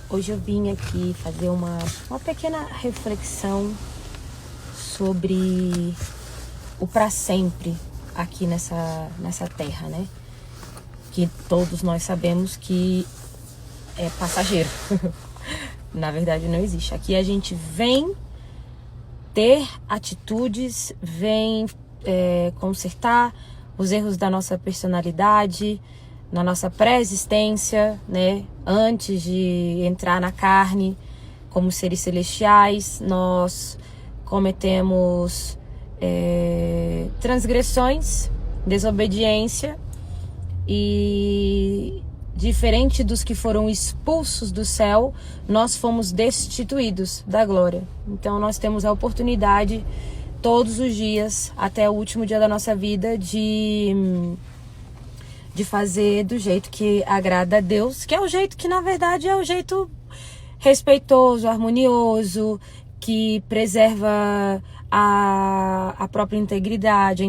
Hoje eu vim aqui fazer uma pequena reflexão sobre o para sempre aqui nessa terra, né? Que todos nós sabemos que é passageiro. Na verdade não existe. Aqui a gente vem ter atitudes, vem consertar os erros da nossa personalidade, na nossa pré-existência, né? Antes de entrar na carne, como seres celestiais, nós cometemos transgressões, desobediência, e diferente dos que foram expulsos do céu, nós fomos destituídos da glória. Então nós temos a oportunidade todos os dias, até o último dia da nossa vida, de fazer do jeito que agrada a Deus, que é o jeito que na verdade é o jeito respeitoso, harmonioso, que preserva a própria integridade,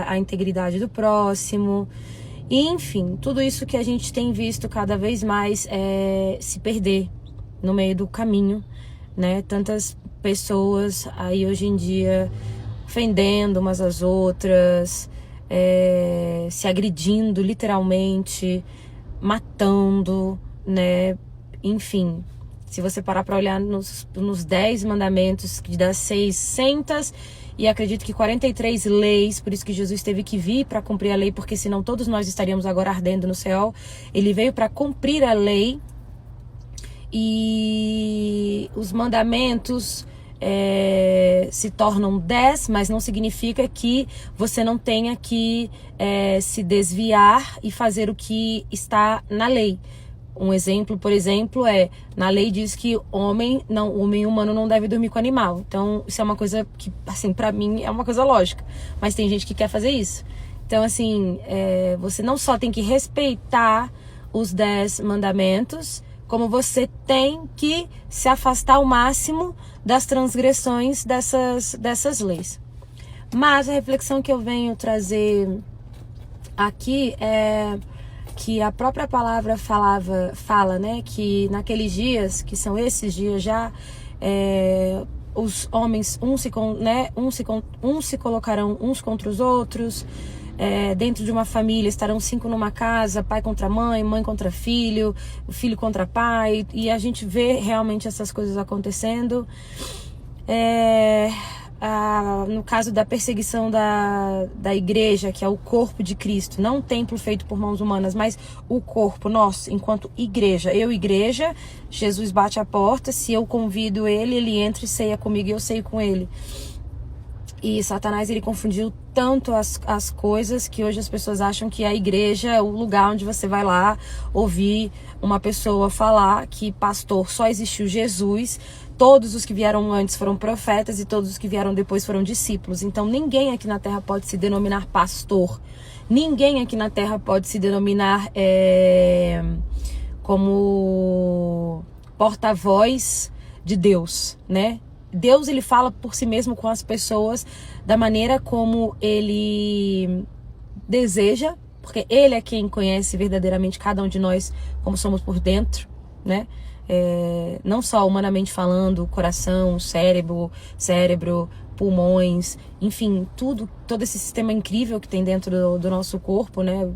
a integridade do próximo. E, enfim, tudo isso que a gente tem visto cada vez mais se perder no meio do caminho, né? Tantas pessoas aí hoje em dia ofendendo umas às outras, se agredindo literalmente, matando, né? Enfim, se você parar para olhar nos 10 mandamentos, que dá 600 e acredito que 43 leis, por isso que Jesus teve que vir para cumprir a lei, porque senão todos nós estaríamos agora ardendo no céu. Ele veio para cumprir a lei, e os mandamentos se tornam 10, mas não significa que você não tenha que se desviar e fazer o que está na lei. Um exemplo, por exemplo, na lei diz que o homem humano não deve dormir com animal. Então, isso é uma coisa que, assim, pra mim é uma coisa lógica. Mas tem gente que quer fazer isso. Então, assim, você não só tem que respeitar os 10 mandamentos, como você tem que se afastar ao máximo das transgressões dessas leis. Mas a reflexão que eu venho trazer aqui é que a própria palavra fala, né, que naqueles dias, que são esses dias já, os homens uns se colocarão uns contra os outros, dentro de uma família estarão 5 numa casa, pai contra mãe, mãe contra filho, filho contra pai, e a gente vê realmente essas coisas acontecendo. No caso da perseguição da igreja, que é o corpo de Cristo, não um templo feito por mãos humanas, mas o corpo, nós, enquanto igreja, Jesus bate a porta, se eu convido ele, ele entra e ceia comigo e eu ceio com ele. E Satanás, ele confundiu tanto as coisas, que hoje as pessoas acham que a igreja é o lugar onde você vai lá ouvir uma pessoa falar que pastor só existiu Jesus, todos os que vieram antes foram profetas e todos os que vieram depois foram discípulos. Então ninguém aqui na terra pode se denominar pastor, ninguém aqui na terra pode se denominar como porta-voz de Deus, né? Deus, ele fala por si mesmo com as pessoas da maneira como ele deseja, porque ele é quem conhece verdadeiramente cada um de nós, como somos por dentro, né? Não só humanamente falando, coração, cérebro, pulmões, enfim, todo esse sistema incrível que tem dentro do nosso corpo, né?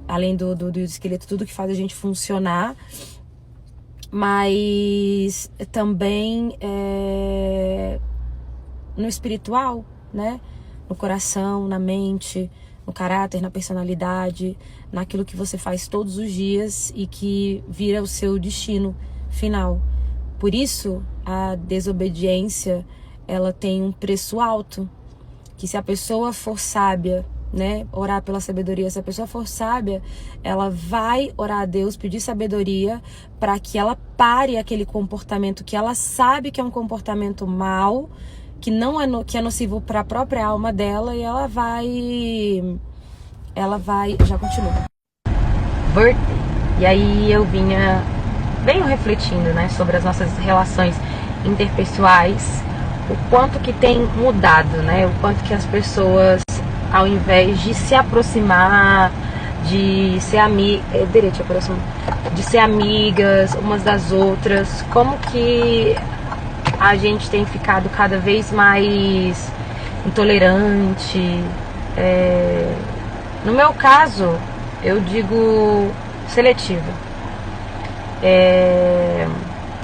Além do esqueleto, tudo que faz a gente funcionar. Mas também no espiritual, né? No coração, na mente, no caráter, na personalidade, naquilo que você faz todos os dias e que vira o seu destino final. Por isso, a desobediência, ela tem um preço alto, que se a pessoa for sábia, né, orar pela sabedoria, se a pessoa for sábia, ela vai orar a Deus, pedir sabedoria para que ela pare aquele comportamento que ela sabe que é um comportamento mau, que não que é nocivo para a própria alma dela, e ela vai já continua. Birthday. E aí eu venho refletindo, né, sobre as nossas relações interpessoais, o quanto que tem mudado, né, o quanto que as pessoas, ao invés de se aproximar, de ser de ser amigas umas das outras, como que a gente tem ficado cada vez mais intolerante. No meu caso, eu digo seletiva.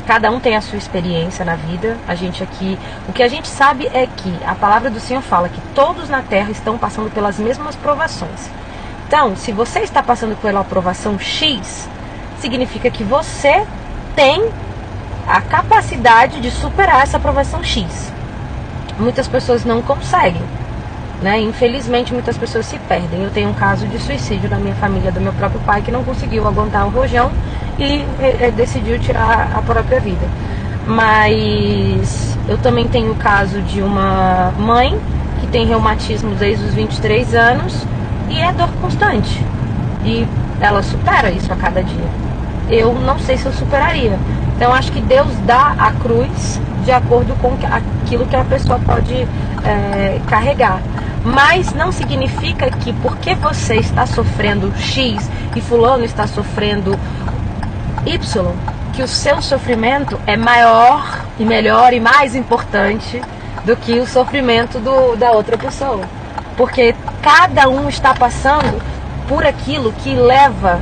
Cada um tem a sua experiência na vida. A gente aqui, o que a gente sabe é que a palavra do Senhor fala que todos na terra estão passando pelas mesmas provações. Então, se você está passando pela aprovação X, significa que você tem a capacidade de superar essa aprovação X. Muitas pessoas não conseguem, né? Infelizmente, muitas pessoas se perdem. Eu tenho um caso de suicídio na minha família, do meu próprio pai, que não conseguiu aguentar o rojão e decidiu tirar a própria vida. Mas eu também tenho o caso de uma mãe que tem reumatismo desde os 23 anos e é dor constante. E ela supera isso a cada dia. Eu não sei se eu superaria. Então acho que Deus dá a cruz de acordo com aquilo que a pessoa pode carregar. Mas não significa que porque você está sofrendo X e fulano está sofrendo Y, que o seu sofrimento é maior e melhor e mais importante do que o sofrimento da outra pessoa. Porque cada um está passando por aquilo que leva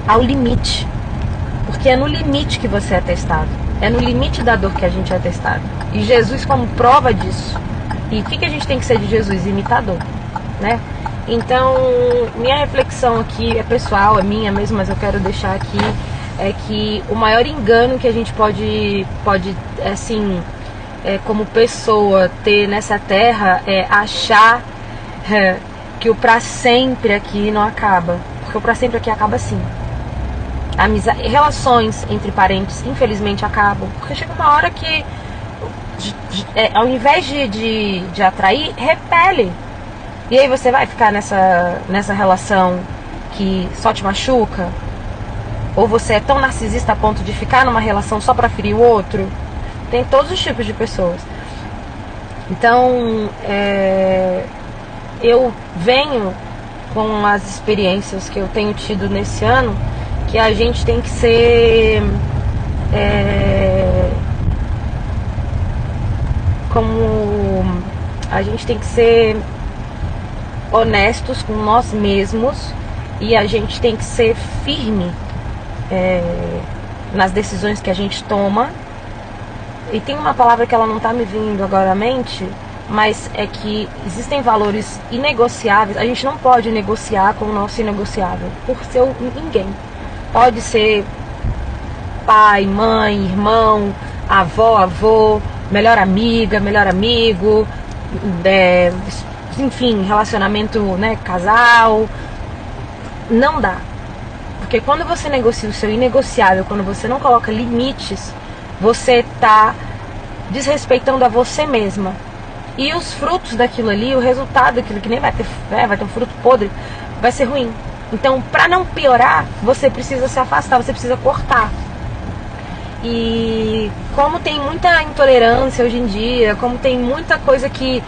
ao limite. Porque é no limite que você é testado. É no limite da dor que a gente é testado. E Jesus como prova disso. E o que a gente tem que ser de Jesus? Imitador, né? Então, minha reflexão aqui é pessoal, é minha mesmo, mas eu quero deixar aqui é que o maior engano que a gente pode assim, como pessoa ter nessa terra é achar que o pra sempre aqui não acaba. Porque o pra sempre aqui acaba sim. Relações entre parentes, infelizmente, acabam. Porque chega uma hora que, ao invés de atrair, repele. E aí você vai ficar nessa relação que só te machuca? Ou você é tão narcisista a ponto de ficar numa relação só pra ferir o outro? Tem todos os tipos de pessoas. Então, eu venho com as experiências que eu tenho tido nesse ano, que a gente tem que ser a gente tem que ser honestos com nós mesmos e a gente tem que ser firme nas decisões que a gente toma. E tem uma palavra que ela não está me vindo agora à mente, mas é que existem valores inegociáveis. A gente não pode negociar com o nosso inegociável por ser ninguém. Pode ser pai, mãe, irmão, avô, melhor amiga, melhor amigo, enfim, relacionamento, né, casal. Não dá. Porque quando você negocia o seu inegociável, quando você não coloca limites, você está desrespeitando a você mesma. E os frutos daquilo ali, o resultado daquilo que nem vai ter um fruto podre, vai ser ruim. Então, para não piorar, você precisa se afastar, você precisa cortar. E como tem muita intolerância hoje em dia, como tem muita coisa que,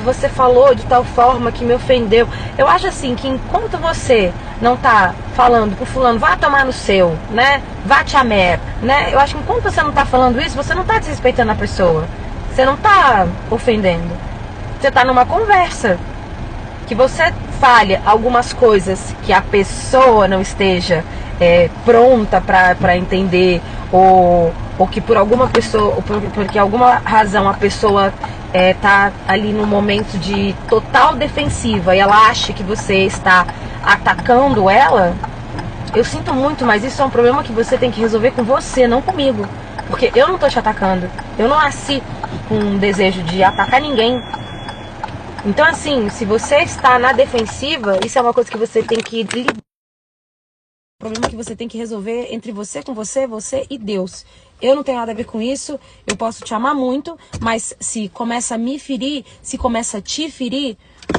você falou de tal forma que me ofendeu. Eu acho assim, que enquanto você não tá falando pro fulano, vá tomar no seu, né? Vá te amer, né? Eu acho que enquanto você não tá falando isso, você não tá desrespeitando a pessoa. Você não tá ofendendo. Você tá numa conversa. Que você falha algumas coisas que a pessoa não esteja pronta para entender, ou que por alguma pessoa, porque alguma razão a pessoa tá ali num momento de total defensiva e ela acha que você está atacando ela. Eu sinto muito, mas isso é um problema que você tem que resolver com você, não comigo. Porque eu não tô te atacando. Eu não nasci com um desejo de atacar ninguém. Então, assim, se você está na defensiva, isso é uma coisa que você tem que lidar. Problema que você tem que resolver entre você, com você e Deus. Eu não tenho nada a ver com isso, eu posso te amar muito, mas se começa a me ferir, se começa a te ferir,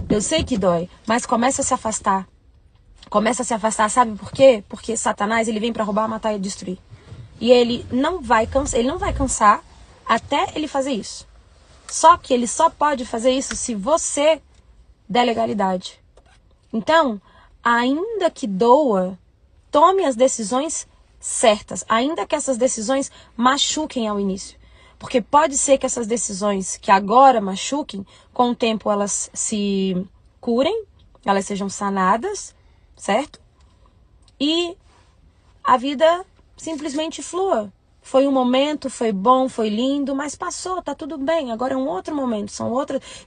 eu sei que dói, mas começa a se afastar. Começa a se afastar, sabe por quê? Porque Satanás, ele vem para roubar, matar e destruir. E ele não vai cansar até ele fazer isso. Só que ele só pode fazer isso se você der legalidade. Então, ainda que doa, tome as decisões certas, ainda que essas decisões machuquem ao início. Porque pode ser que essas decisões que agora machuquem, com o tempo elas se curem, elas sejam sanadas, certo? E a vida simplesmente flua. Foi um momento, foi bom, foi lindo, mas passou, tá tudo bem. Agora é um outro momento,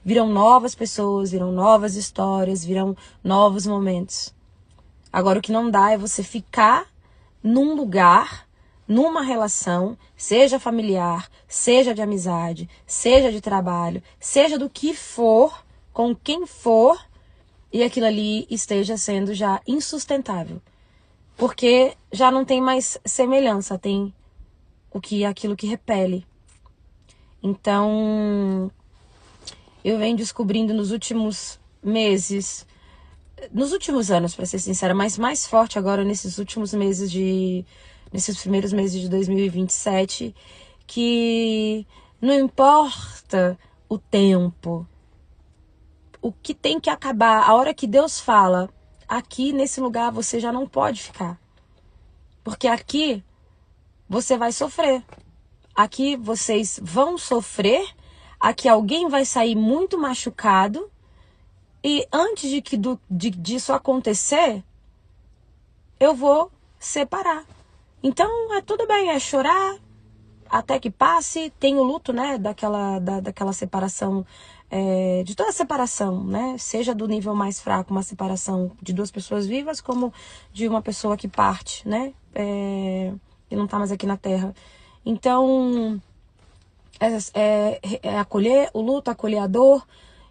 virão novas pessoas, virão novas histórias, virão novos momentos. Agora o que não dá é você ficar num lugar, numa relação, seja familiar, seja de amizade, seja de trabalho, seja do que for, com quem for, e aquilo ali esteja sendo já insustentável. Porque já não tem mais semelhança, tem aquilo que repele. Então, eu venho descobrindo nos últimos meses, nos últimos anos, para ser sincera, mas mais forte agora nesses primeiros meses de 2027, que não importa o tempo, o que tem que acabar, a hora que Deus fala, aqui nesse lugar você já não pode ficar. Porque aqui você vai sofrer. Aqui vocês vão sofrer, aqui alguém vai sair muito machucado, e antes disso acontecer, eu vou separar. Então, tudo bem, é chorar até que passe. Tem o luto, né, daquela separação, de toda separação, né? Seja do nível mais fraco, uma separação de duas pessoas vivas, como de uma pessoa que parte, né? E não tá mais aqui na Terra. Então, acolher o luto, acolher a dor,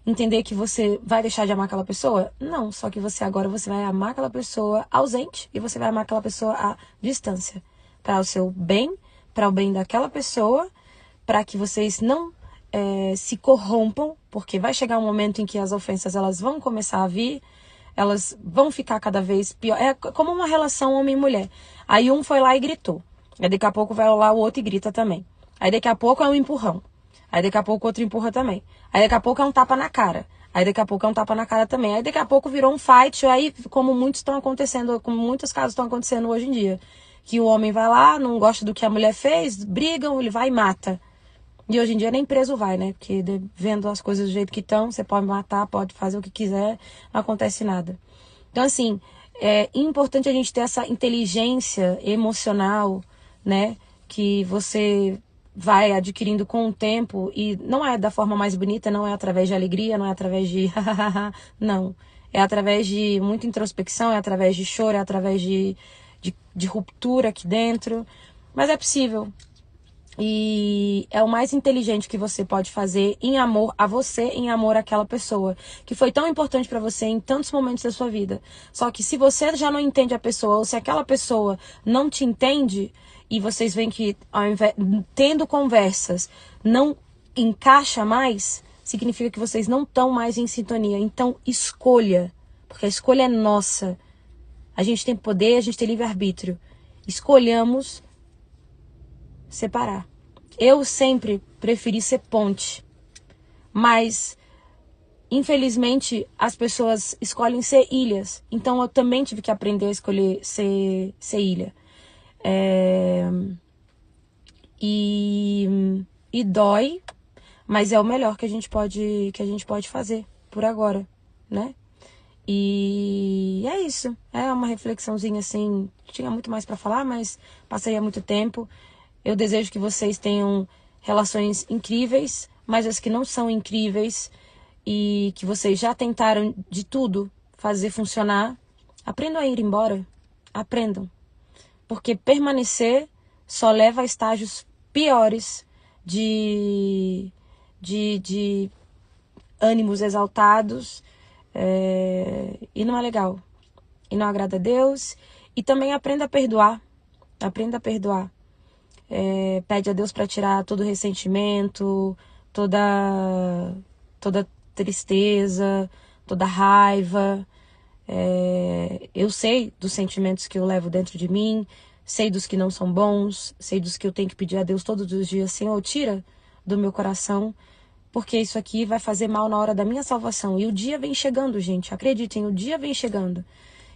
entender que você vai deixar de amar aquela pessoa? Não, só que agora você vai amar aquela pessoa ausente e você vai amar aquela pessoa à distância. Para o seu bem, para o bem daquela pessoa, para que vocês não se corrompam, porque vai chegar um momento em que as ofensas elas vão começar a vir, elas vão ficar cada vez pior. É como uma relação homem e mulher. Aí um foi lá e gritou. Aí daqui a pouco vai lá o outro e grita também. Aí daqui a pouco é um empurrão. Aí daqui a pouco outro empurra também. Aí daqui a pouco é um tapa na cara. Aí daqui a pouco é um tapa na cara também. Aí daqui a pouco virou um fight. Aí como muitos casos estão acontecendo hoje em dia. Que o homem vai lá, não gosta do que a mulher fez, brigam, ele vai e mata. E hoje em dia nem preso vai, né? Porque vendo as coisas do jeito que estão, você pode matar, pode fazer o que quiser, não acontece nada. Então assim, é importante a gente ter essa inteligência emocional, né? Que você vai adquirindo com o tempo, e não é da forma mais bonita, não é através de alegria, não é através de não. É através de muita introspecção, é através de choro, é através de ruptura aqui dentro. Mas é possível. E é o mais inteligente que você pode fazer em amor a você, em amor àquela pessoa, que foi tão importante para você em tantos momentos da sua vida. Só que se você já não entende a pessoa, ou se aquela pessoa não te entende, e vocês veem que, tendo conversas, não encaixa mais, significa que vocês não estão mais em sintonia. Então, escolha, porque a escolha é nossa. A gente tem poder, a gente tem livre-arbítrio. Escolhamos separar. Eu sempre preferi ser ponte, mas infelizmente as pessoas escolhem ser ilhas. Então eu também tive que aprender a escolher ser ilha. E dói, mas é o melhor que a gente pode fazer por agora, né? E é isso. É uma reflexãozinha assim. Tinha muito mais para falar, mas passei há muito tempo. Eu desejo que vocês tenham relações incríveis, mas as que não são incríveis e que vocês já tentaram de tudo fazer funcionar, aprendam a ir embora. Aprendam. Porque permanecer só leva a estágios piores de ânimos exaltados, e não é legal. E não agrada a Deus. E também aprenda a perdoar. Aprenda a perdoar. Pede a Deus para tirar todo ressentimento, toda tristeza, toda raiva. Eu sei dos sentimentos que eu levo dentro de mim, sei dos que não são bons, sei dos que eu tenho que pedir a Deus todos os dias: Senhor, tira do meu coração. porque isso aqui vai fazer mal na hora da minha salvação. E o dia vem chegando, gente, acreditem, o dia vem chegando.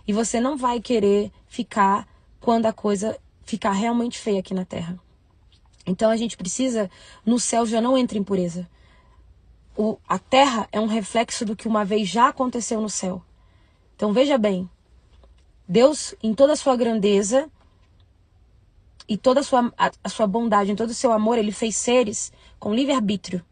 E você não vai querer ficar quando a coisa ficar realmente feia aqui na terra. Então a gente precisa, no céu já não entra impureza. A terra é um reflexo do que uma vez já aconteceu no céu. Então veja bem, Deus, em toda a sua grandeza e toda a sua bondade, em todo o seu amor, ele fez seres com livre-arbítrio.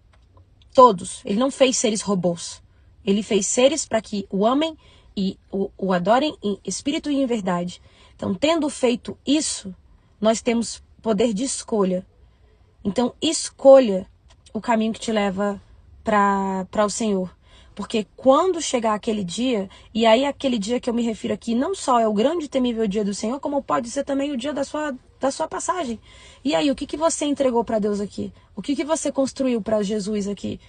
Todos. Ele não fez seres robôs. Ele fez seres para que o amem e o adorem em espírito e em verdade. Então, tendo feito isso, nós temos poder de escolha. Então, escolha o caminho que te leva para o Senhor. Porque quando chegar aquele dia, e aí aquele dia que eu me refiro aqui, não só é o grande e temível dia do Senhor, como pode ser também o dia da sua passagem. E aí, o que você entregou para Deus aqui? O que você construiu para Jesus aqui?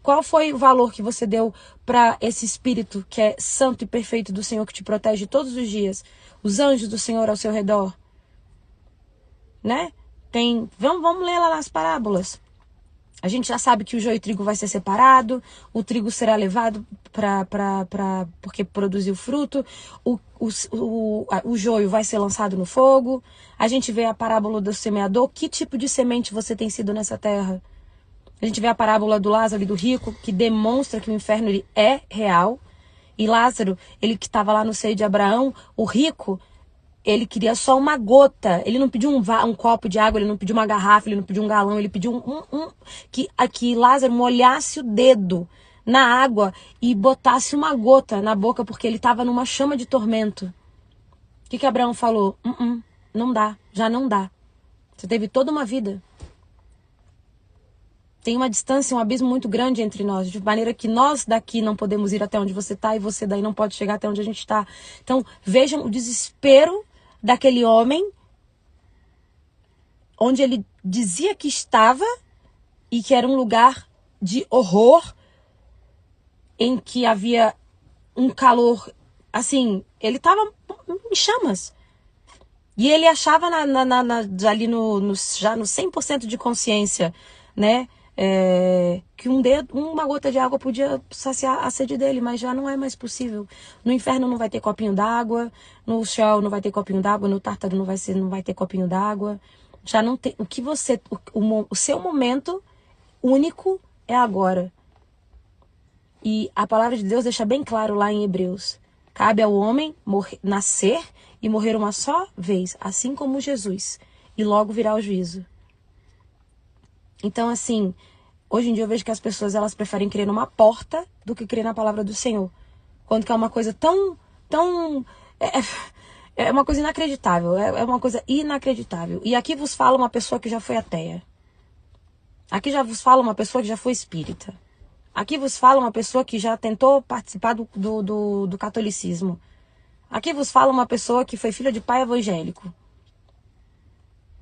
Qual foi o valor que você deu para esse Espírito que é santo e perfeito do Senhor, que te protege todos os dias? Os anjos do Senhor ao seu redor? Né? Vamos ler lá nas parábolas. A gente já sabe que o joio e o trigo vai ser separado, o trigo será levado porque produziu fruto, o joio vai ser lançado no fogo. A gente vê a parábola do semeador, que tipo de semente você tem sido nessa terra? A gente vê a parábola do Lázaro e do rico, que demonstra que o inferno ele é real. E Lázaro, ele que estava lá no seio de Abraão, o rico, ele queria só uma gota. Ele não pediu um copo de água, ele não pediu uma garrafa, ele não pediu um galão, ele pediu que Lázaro molhasse o dedo na água e botasse uma gota na boca, porque ele estava numa chama de tormento. O que Abraão falou? Não dá, já não dá. Você teve toda uma vida. Tem uma distância, um abismo muito grande entre nós, de maneira que nós daqui não podemos ir até onde você está e você daí não pode chegar até onde a gente está. Então, vejam o desespero daquele homem, onde ele dizia que estava e que era um lugar de horror, em que havia um calor, assim, ele estava em chamas. E ele achava ali já no 100% de consciência, né? Que uma gota de água podia saciar a sede dele, mas já não é mais possível. No inferno não vai ter copinho d'água, no céu não vai ter copinho d'água, no Tártaro não vai ter copinho d'água. Já não tem. O seu momento único é agora. E a palavra de Deus deixa bem claro lá em Hebreus: cabe ao homem nascer e morrer uma só vez, assim como Jesus, e logo virá o juízo. Então, assim, hoje em dia eu vejo que as pessoas elas preferem crer numa porta do que crer na palavra do Senhor. Quando que é uma coisa tão é uma coisa inacreditável, é uma coisa inacreditável. E aqui vos fala uma pessoa que já foi ateia. Aqui já vos fala uma pessoa que já foi espírita. Aqui vos fala uma pessoa que já tentou participar do catolicismo. Aqui vos fala uma pessoa que foi filha de pai evangélico.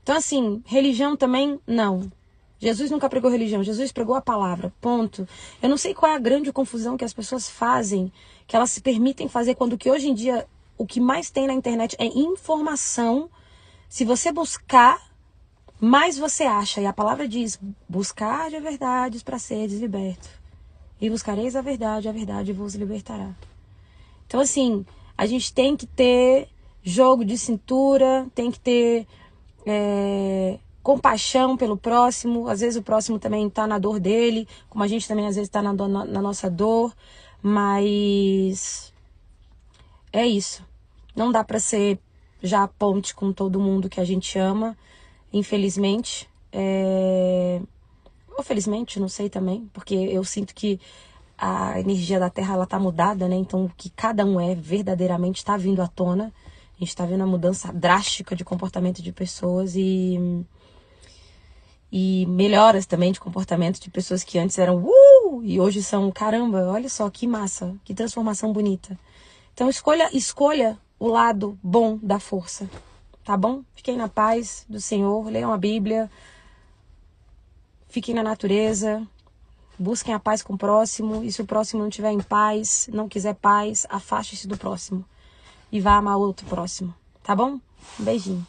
Então, assim, religião também, não. Jesus nunca pregou religião, Jesus pregou a palavra, ponto. Eu não sei qual é a grande confusão que as pessoas fazem, que elas se permitem fazer, quando que hoje em dia o que mais tem na internet é informação. Se você buscar, mais você acha. E a palavra diz: buscar de verdades para seres libertos. E buscareis a verdade vos libertará. Então, assim, a gente tem que ter jogo de cintura, tem que ter compaixão pelo próximo. Às vezes o próximo também está na dor dele, como a gente também às vezes está na nossa dor. Mas é isso. Não dá para ser já ponte com todo mundo que a gente ama, infelizmente. Ou felizmente, não sei também, porque eu sinto que a energia da Terra ela tá mudada, né? Então o que cada um é verdadeiramente está vindo à tona. A gente está vendo uma mudança drástica de comportamento de pessoas e melhoras também de comportamento de pessoas que antes eram e hoje são caramba, olha só que massa, que transformação bonita. Então escolha o lado bom da força, tá bom? Fiquem na paz do Senhor, leiam a Bíblia, fiquem na natureza, busquem a paz com o próximo, e se o próximo não estiver em paz, não quiser paz, afaste-se do próximo e vá amar outro próximo, tá bom? Um beijinho.